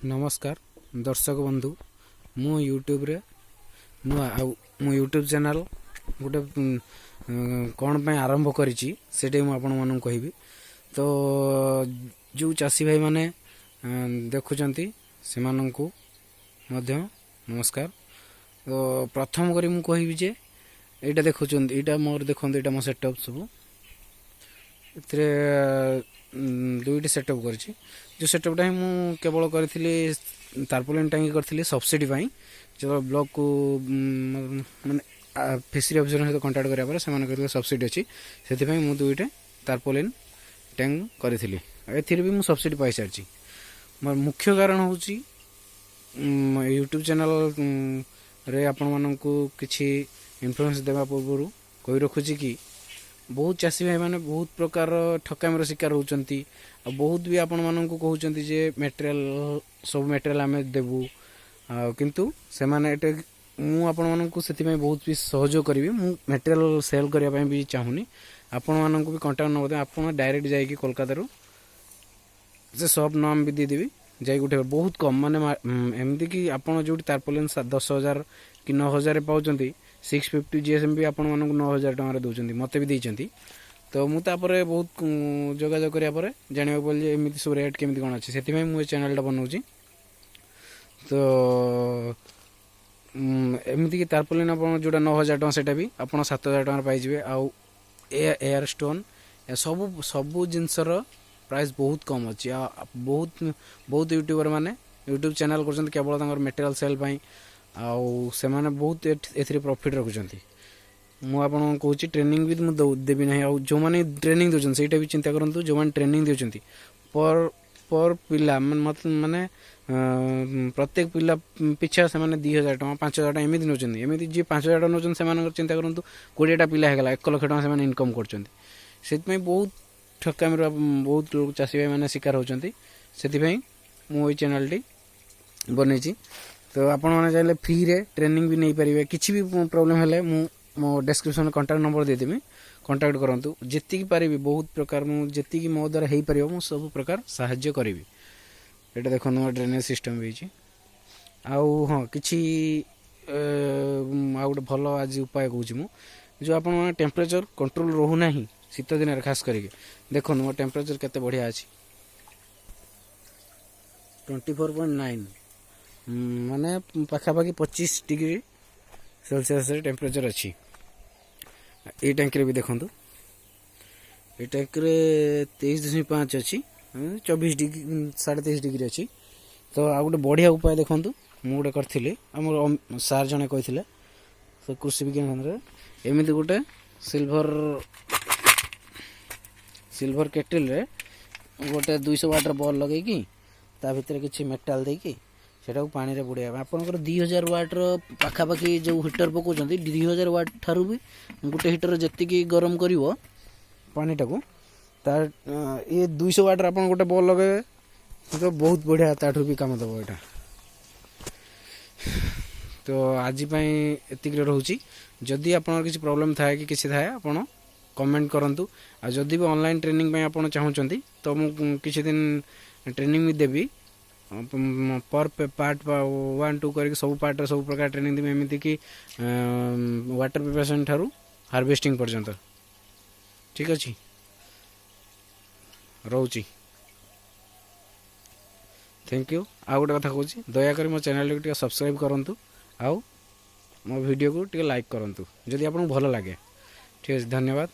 नमस्कार दर्शक बंधु मु यूट्यूब रे नुआ मु यूट्यूब चैनल गोटे कौन पे आरंभ करिछि सेटे मु आपण मानन कहबी। तो जो चासी भाई माने देखुचंती सेमानंकु मध्य नमस्कार। तो प्रथम करी मु कहबी जे एटा देखुचंती एटा मोर देखंत एटा मो सेटअप सब एथरे दुईटी सेटअप करछि। जो सेटअपटा ही मुझे केवल करी तारपोलिन टांगी करी सब्सिडी जो ब्लॉक को माने फिशरी ऑफिसर सहित कंटाक्ट कराया से सब्सिडी अच्छी से मुझे दुईटे तारपोलिन टैंक करी ए भी मुझे सब्सिडी पाई सारी। मोर मुख्य कारण हूँ यूट्यूब चैनल रे आपण मानू किसी इन्फॉर्मेशन देवा पूर्व कही रखुची कि बहुत चाषी भाई मैंने बहुत प्रकार ठकामीर शिकार होती बहुत भी आपण मानू कहते जे मटेरियल सब मटेरियल आम देवु किंतु से माने मु आपण मानू से बहुत भी सहयोग करी मु मटेरियल सेल करने भी चाहूनी आपण मानू भी कंटाक्ट नंबर आप डायरेक्ट जाकि कोलकाता से सब नाम भी देदेवी जाए गोटे बहुत कम माने एमती कि आपड़ जो तारपोलिन 10,000 कि 9,000 पाँच 650 GSM भी आपण मानू 9,000 टकर दौरान मत भी देती। तो मुझे बहुत जोगाजोग करापर जानवा बोले एमती सब रेट केमी कौन अच्छे से मुझे चैनलटा बनाऊँगी। तो एमती कि तारपोलिन आप जोटा 9,000 टका से भी आप 7,000 टकर पाइबे। आउ एयर स्टोन सब सबू जिनसर प्राइस बहुत कम अच्छी बहुत बहुत यूट्यूबर मैंने यूट्यूब चैनल कर केवल मटेरियल सेल आउ से माने बहुत ए प्रॉफिट रखुंट। मुझे कौच ट्रेनिंग भी मुझे देवी ना जो मैंने ट्रेनिंग दूसरी से भी चिंता करूँ जो मैंने ट्रेनिंग दूसरी पर पर पिला माने प्रत्येक पिला पिछा से 2,000 टका 5,000 टका एमती नौकरी एमती जी 5,000 टका नौकरी से चिंता करूँ 20टा पिला है 1 लाख टका से इनकम कर बहुत ठकामी बहुत लोग चाषी भाई मैंने शिकार होती से मुझे चैनल टी बन। तो आपण मैंने चाहिए फ्री रे ट्रेनिंग भी नहीं पारे किसी भी प्रॉब्लम है मो डिस्क्रिप्शन में कंटाक्ट नंबर देदेवी कंटाक्ट करूँ जी पारि बहुत प्रकार मुझे मो द्वारा हो पार मुझ सब प्रकार साहाय्य करी। यहाँ देखो ड्रेनेज सिस्टम भी आउ हाँ कि गोटे भल आज उपाय कहूँ जो आप टेम्परेचर कंट्रोल रोना शीत दिन खास करके देखो मो टेम्परेचर केते बढ़िया अच्छी 24.9 माने पाखापाखि 25 डिग्री सेल्सियस टेम्परेचर अच्छी। ये टैंक भी देखो ये टैंक 23.5 अच्छी 24 डिग्री 23.5 डिग्री अच्छी। तो आ गोटे बढ़िया उपाय देखूँ मुझे करी आम सार जड़े कही कृषि विज्ञान केन्द्र एमती गोटे सिल्वर केटल रे गोटे 200 वाटर बॉल लगे ता भितर किसी मेटाल देकी सेटा पानी रे बुड़ाइबा आपनकर 2,000 वाट पाखापाखि जो हीटर पकाउछन्ती 2,000 वाट ठारू भी गोटे हीटर जत्तिकी गरम करिवो पानीटा को तार ये 200 वाट आपन गोटे बॉल लगे तो बहुत बढ़िया ताठू भी काम दबो एटा। तो आज एतिक रोची जदि आपन किसी प्रॉब्लम थाए कि किसी थाए आपन कमेंट करंतु आ जदि भी ऑनलाइन ट्रेनिंग पे आपन चाहउछन्ती तो मु किसी दिन ट्रेनिंग भी देबी पर पार्ट 1 2 करके सब पार्ट सब प्रकार ट्रेनिंग देबी एमती कि वाटर प्रिपरेशन ठारू हार्वेस्टिंग पर्यंत। ठीक अच्छे रोची थैंक यू। आ गोटे कथा कहूँ दयाकोरी मो चैनल को सब्सक्राइब करूँ आउ मो वीडियो को लाइक करूँ जदि आपको भल लगे। ठीक है धन्यवाद।